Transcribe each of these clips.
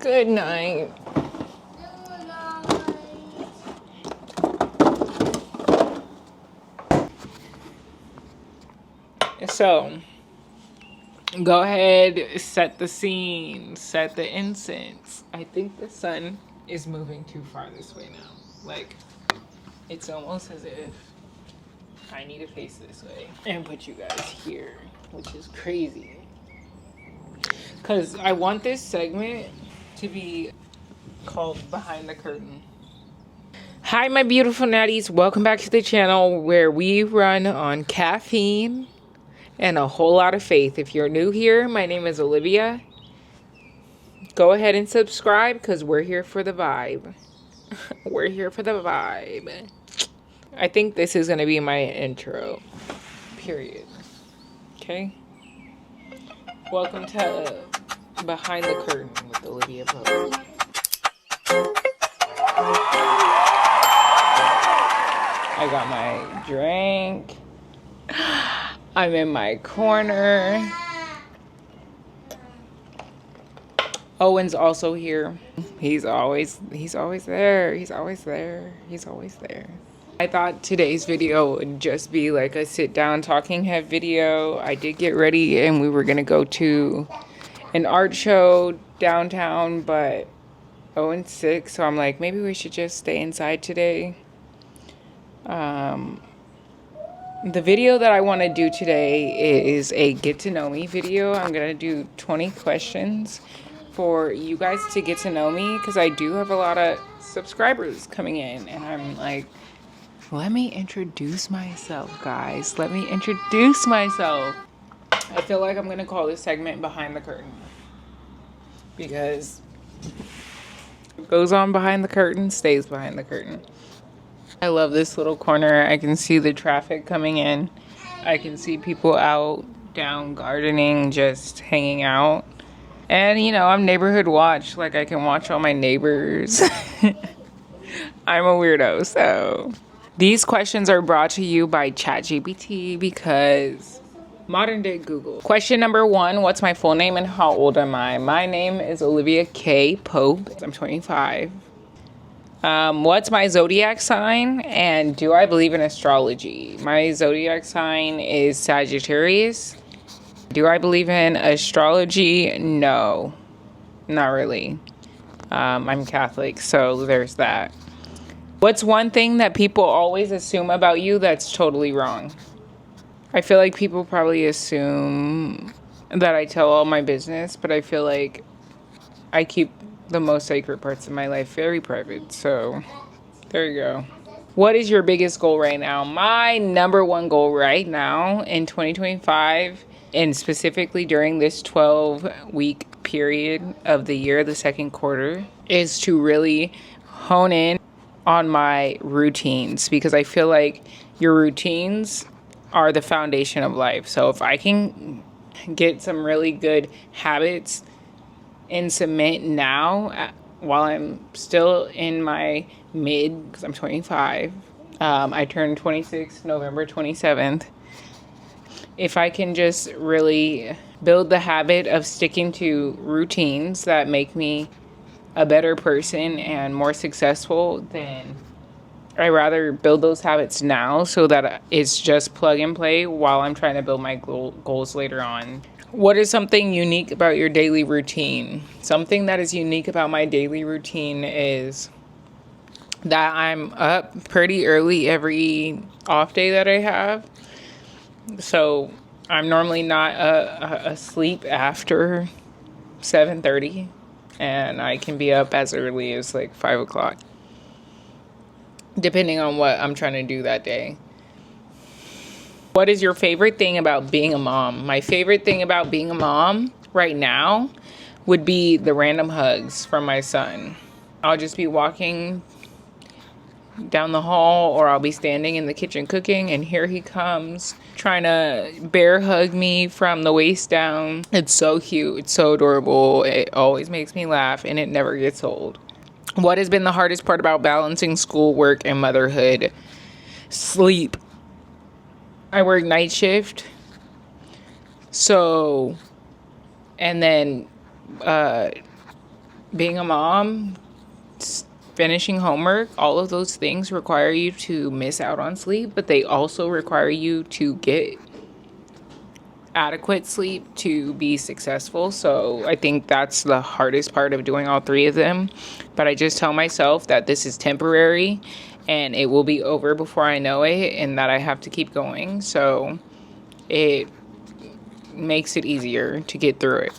Good night. So, go ahead, set the scene, set the incense. I think the sun is moving too far this way now. Like, it's almost as if I need to face this way and put you guys here, which is crazy. Because I want this segment to be called Behind the Curtain. Hi, my beautiful natties. Welcome back to the channel where we run on caffeine and a whole lot of faith. If you're new here, my name is Olivia. Go ahead and subscribe because we're here for the vibe. We're here for the vibe. I think this is going to be my intro. Period. Okay? Welcome to Behind the Curtain with Olivia Poe. I got my drink. I'm in my corner. Owen's also here. He's always there. He's always there. He's always there. I thought today's video would just be like a sit down talking head video. I did get ready and we were gonna go to an art show downtown, but Owen's sick, so I'm like, maybe we should just stay inside today. The video that I want to do today is a get to know me video. I'm going to do 20 questions for you guys to get to know me because I do have a lot of subscribers coming in, and I'm like, let me introduce myself, guys. Let me introduce myself. I feel like I'm going to call this segment Behind the Curtain because what goes on behind the curtain stays behind the curtain. I love this little corner. I can see the traffic coming in. I can see people out, down, gardening, just hanging out. And, you know, I'm neighborhood watch. Like, I can watch all my neighbors. I'm a weirdo, so. These questions are brought to you by ChatGPT because modern day Google. Question number 1, what's my full name and how old am I? My name is Olivia K. Pope. I'm 25. What's my zodiac sign and do I believe in astrology? My zodiac sign is Sagittarius. Do I believe in astrology? No, not really. I'm Catholic, so there's that. What's one thing that people always assume about you that's totally wrong? I feel like people probably assume that I tell all my business, but I feel like I keep the most sacred parts of my life very private. So there you go. What is your biggest goal right now? My number one goal right now in 2025, and specifically during this 12-week period of the year, the second quarter, is to really hone in on my routines, because I feel like your routines are the foundation of life. So if I can get some really good habits in cement now while I'm still in my mid, because I'm 25. I turned 26 November 27th. If I can just really build the habit of sticking to routines that make me a better person and more successful, then I rather build those habits now so that it's just plug and play while I'm trying to build my goals later on. What is something unique about your daily routine? Something that is unique about my daily routine is that I'm up pretty early every off day that I have. So I'm normally not asleep after 7:30, and I can be up as early as like 5 o'clock, depending on what I'm trying to do that day. What is your favorite thing about being a mom? My favorite thing about being a mom right now would be the random hugs from my son. I'll just be walking down the hall, or I'll be standing in the kitchen cooking, and here he comes trying to bear hug me from the waist down. It's so cute. It's so adorable. It always makes me laugh, and it never gets old. What has been the hardest part about balancing school, work, and motherhood? Sleep. I work night shift, So, and then being a mom, finishing homework, all of those things require you to miss out on sleep, but they also require you to get adequate sleep to be successful. So I think that's the hardest part of doing all three of them. But I just tell myself that this is temporary and it will be over before I know it, and that I have to keep going. So it makes it easier to get through it.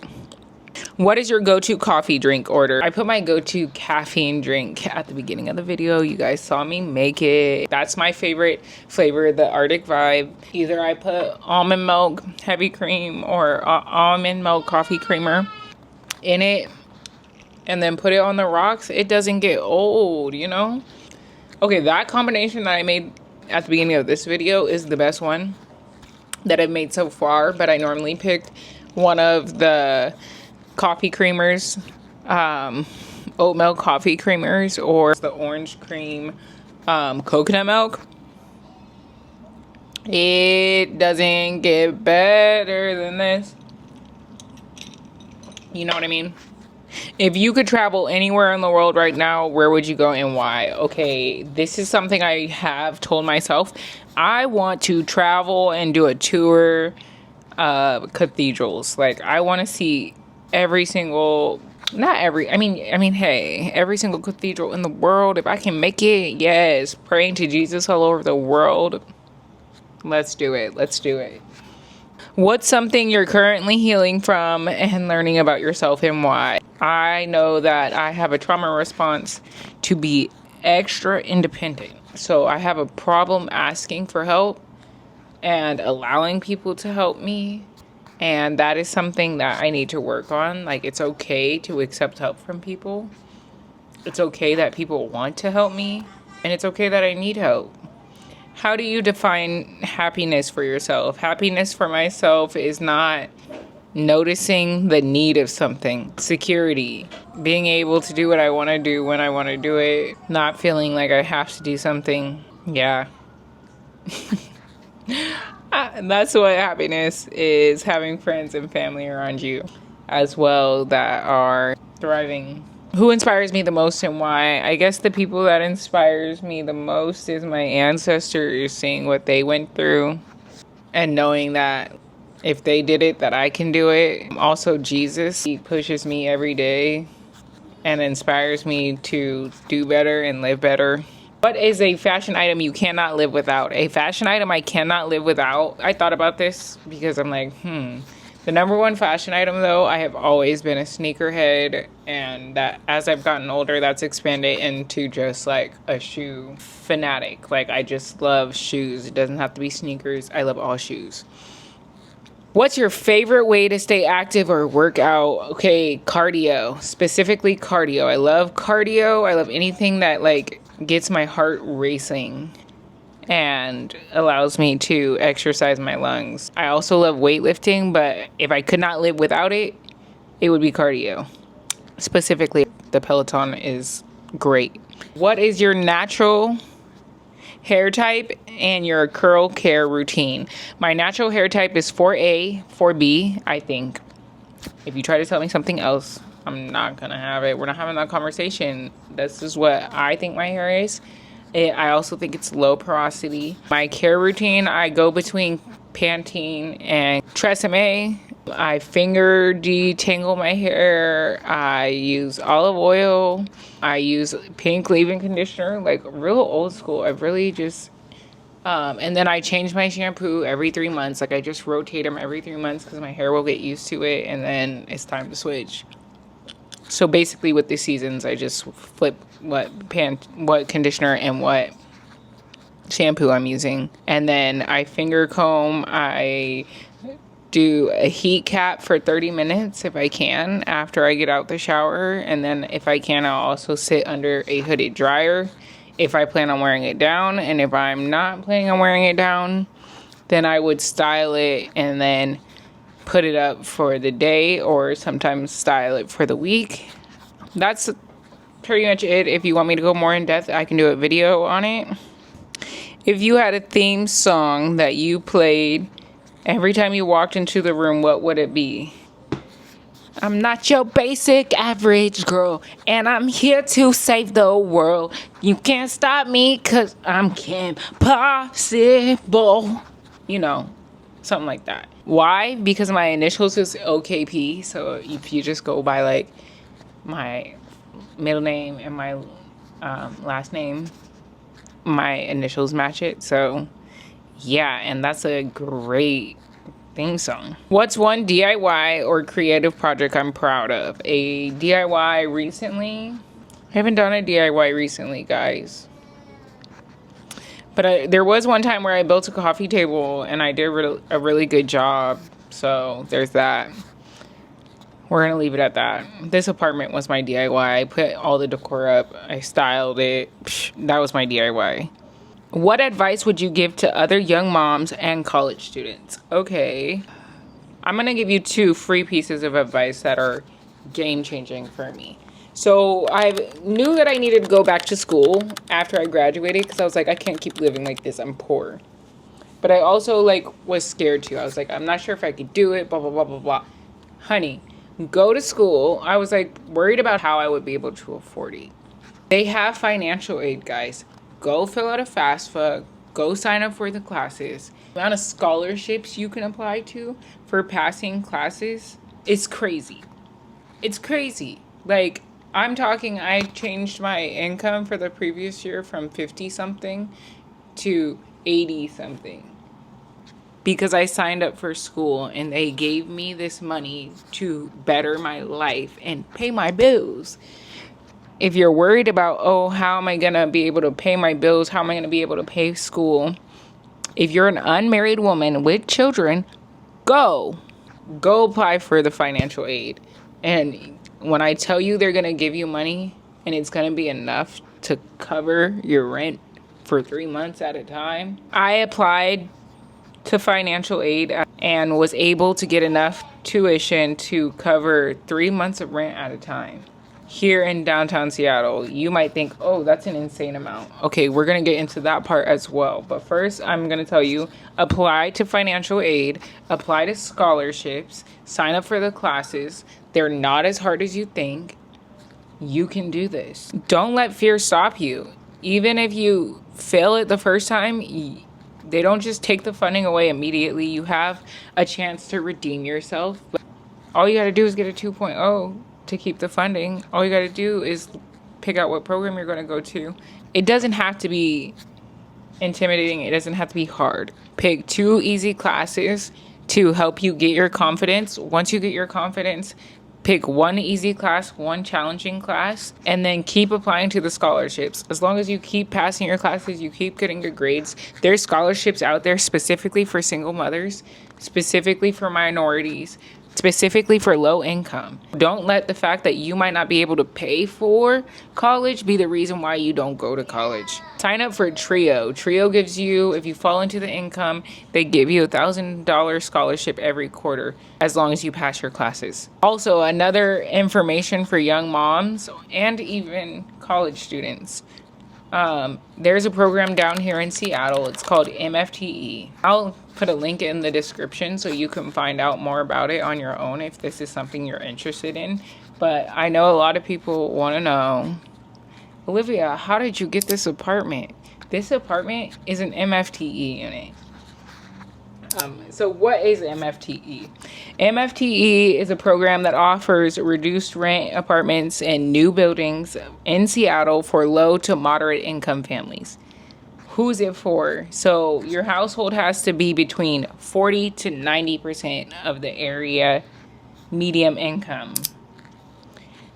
What is your go-to coffee drink order? I put my go-to caffeine drink at the beginning of the video. You guys saw me make it. That's my favorite flavor, the Arctic Vibe. Either I put almond milk heavy cream or almond milk coffee creamer in it and then put it on the rocks. It doesn't get old, you know? Okay, that combination that I made at the beginning of this video is the best one that I've made so far, but I normally picked one of the coffee creamers, oat milk coffee creamers, or the orange cream coconut milk. It doesn't get better than this. You know what I mean? If you could travel anywhere in the world right now, where would you go and why? Okay, this is something I have told myself. I want to travel and do a tour of cathedrals. Like, I want to see every single, every single cathedral in the world. If I can make it, yes. Praying to Jesus all over the world. Let's do it. Let's do it. What's something you're currently healing from and learning about yourself and why? I know that I have a trauma response to be extra independent. So I have a problem asking for help and allowing people to help me. And that is something that I need to work on. Like, it's okay to accept help from people. It's okay that people want to help me. And it's okay that I need help. How do you define happiness for yourself? Happiness for myself is not noticing the need of something. Security. Being able to do what I want to do when I want to do it. Not feeling like I have to do something. Yeah. That's what happiness is. Having friends and family around you as well that are thriving. Who inspires me the most and why? I guess the people that inspires me the most is my ancestors, seeing what they went through and knowing that if they did it, that I can do it. Also, Jesus, he pushes me every day and inspires me to do better and live better. What is a fashion item you cannot live without? A fashion item I cannot live without. I thought about this because I'm like, The number one fashion item, though, I have always been a sneakerhead, and that as I've gotten older, that's expanded into just like a shoe fanatic. Like, I just love shoes. It doesn't have to be sneakers. I love all shoes. What's your favorite way to stay active or work out? Okay, cardio. Specifically cardio. I love cardio. I love anything that like gets my heart racing and allows me to exercise my lungs. I also love weightlifting, but if I could not live without it, it would be cardio. Specifically, the Peloton is great. What is your natural hair type and your curl care routine? My natural hair type is 4A, 4B, I think. If you try to tell me something else, I'm not gonna have it. We're not having that conversation. This is what I think my hair is. I also think it's low porosity. My care routine, I go between Pantene and Tresemme. I finger detangle my hair. I use olive oil. I use pink leave-in conditioner, like real old school. I really just, and then I change my shampoo every 3 months. Like, I just rotate them every 3 months because my hair will get used to it, and then it's time to switch. So basically with the seasons, I just flip what conditioner and what shampoo I'm using. And then I finger comb. I do a heat cap for 30 minutes if I can after I get out the shower. And then if I can, I'll also sit under a hooded dryer if I plan on wearing it down. And if I'm not planning on wearing it down, then I would style it and then put it up for the day, or sometimes style it for the week. That's pretty much it. If you want me to go more in depth, I can do a video on it. If you had a theme song that you played Every time you walked into the room, what would it be? I'm not your basic average girl, and I'm here to save the world. You can't stop me, cause I'm Kim Possible. You know, something like that. Why? Because my initials is OKP, so if you just go by like my middle name and my last name, my initials match it. So yeah, and that's a great theme song. What's one DIY or creative project I'm proud of? A DIY recently? I haven't done a DIY recently, guys. But there was one time where I built a coffee table and I did a really good job. So there's that. We're going to leave it at that. This apartment was my DIY. I put all the decor up. I styled it. That was my DIY. What advice would you give to other young moms and college students? Okay. I'm going to give you 2 free pieces of advice that are game-changing for me. So I knew that I needed to go back to school after I graduated because I was like, I can't keep living like this. I'm poor. But I also was scared too. I was like, I'm not sure if I could do it, blah, blah, blah, blah, blah. Honey, go to school. I was worried about how I would be able to afford it. They have financial aid, guys. Go fill out a FAFSA. Go sign up for the classes. The amount of scholarships you can apply to for passing classes is crazy. It's crazy. I'm talking, I changed my income for the previous year from 50 something to 80 something because I signed up for school and they gave me this money to better my life and pay my bills. If you're worried about, oh, how am I going to be able to pay my bills? How am I going to be able to pay school? If you're an unmarried woman with children, go apply for the financial aid. And when I tell you they're going to give you money and it's going to be enough to cover your rent for 3 months at a time. I applied to financial aid and was able to get enough tuition to cover 3 months of rent at a time. Here in downtown Seattle, you might think, oh, that's an insane amount. Okay, we're going to get into that part as well. But first, I'm going to tell you, apply to financial aid, apply to scholarships, sign up for the classes. They're not as hard as you think. You can do this. Don't let fear stop you. Even if you fail it the first time, they don't just take the funding away immediately. You have a chance to redeem yourself. All you got to do is get a 2.0 to keep the funding. All you got to do is pick out what program you're going to go to. It doesn't have to be intimidating. It doesn't have to be hard. Pick 2 easy classes to help you get your confidence. Once you get your confidence, pick 1 easy class, 1 challenging class, and then keep applying to the scholarships. As long as you keep passing your classes, you keep getting your grades. There's scholarships out there specifically for single mothers, specifically for minorities, specifically for low income. Don't let the fact that you might not be able to pay for college be the reason why you don't go to college. Sign up for TRIO. TRIO gives you, if you fall into the income, they give you $1,000 scholarship every quarter as long as you pass your classes. Also, another information for young moms and even college students. There's a program down here in Seattle. It's called MFTE. I'll put a link in the description so you can find out more about it on your own if this is something you're interested in. But I know a lot of people want to know, Olivia, how did you get this apartment? This apartment is an MFTE unit. So what is MFTE? MFTE is a program that offers reduced rent apartments and new buildings in Seattle for low to moderate income families. Who's it for? So your household has to be between 40 to 90% of the area medium income,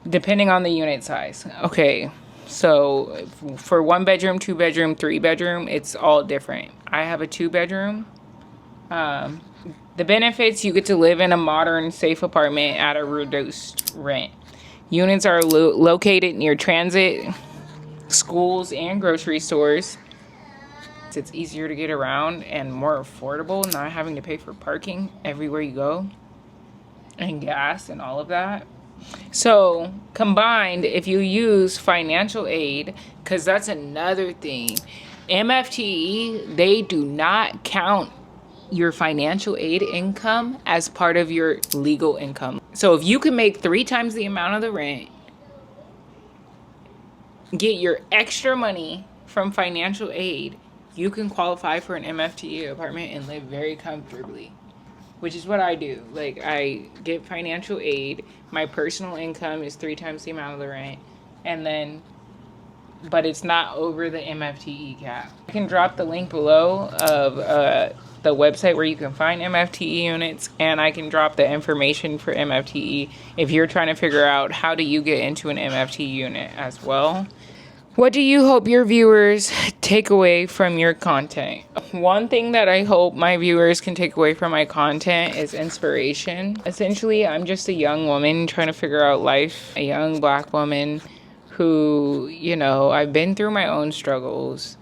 depending on the unit size. Okay, so for 1 bedroom, 2 bedroom, 3 bedroom, it's all different. I have a 2 bedroom. The benefits: you get to live in a modern, safe apartment at a reduced rent. Units are located near transit, schools, and grocery stores. It's easier to get around and more affordable, not having to pay for parking everywhere you go, and gas and all of that. So combined, if you use financial aid, because that's another thing, MFTE, they do not count your financial aid income as part of your legal income. So if you can make 3 times the amount of the rent, get your extra money from financial aid, you can qualify for an MFTE apartment and live very comfortably, which is what I do. Like, I get financial aid, my personal income is 3 times the amount of the rent, and then, but it's not over the MFTE cap. I can drop the link below of the website where you can find MFTE units, and I can drop the information for MFTE if you're trying to figure out how do you get into an MFTE unit as well. What do you hope your viewers take away from your content? One thing that I hope my viewers can take away from my content is inspiration. Essentially, I'm just a young woman trying to figure out life, a young Black woman who, you know, I've been through my own struggles,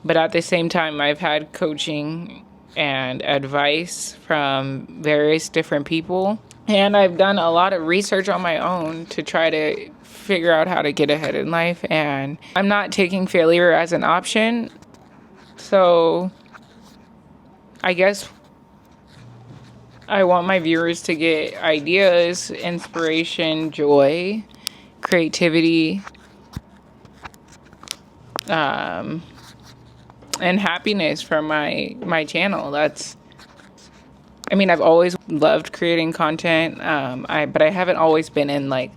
but at the same time, I've had coaching and advice from various different people. And I've done a lot of research on my own to try to figure out how to get ahead in life. And I'm not taking failure as an option. So I guess I want my viewers to get ideas, inspiration, joy, creativity, and happiness from my channel. I've always loved creating content, but I haven't always been in like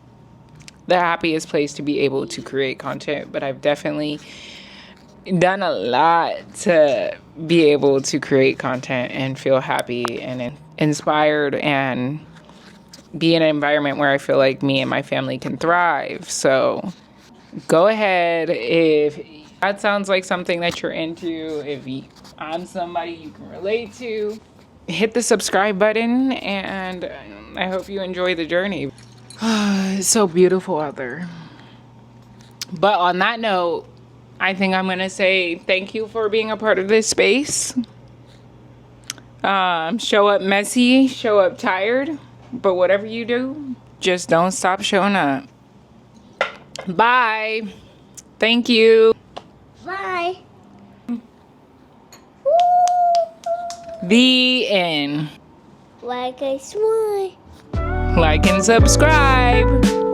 the happiest place to be able to create content, but I've definitely done a lot to be able to create content and feel happy and inspired and be in an environment where I feel like me and my family can thrive. So go ahead, if that sounds like something that you're into, if I'm somebody you can relate to, hit the subscribe button, and I hope you enjoy the journey. It's so beautiful out there. But on that note, I think I'm gonna say thank you for being a part of this space. Show up messy, show up tired, but whatever you do, just don't stop showing up. Bye. Thank you. Bye. The end. Like I swear. Like and subscribe.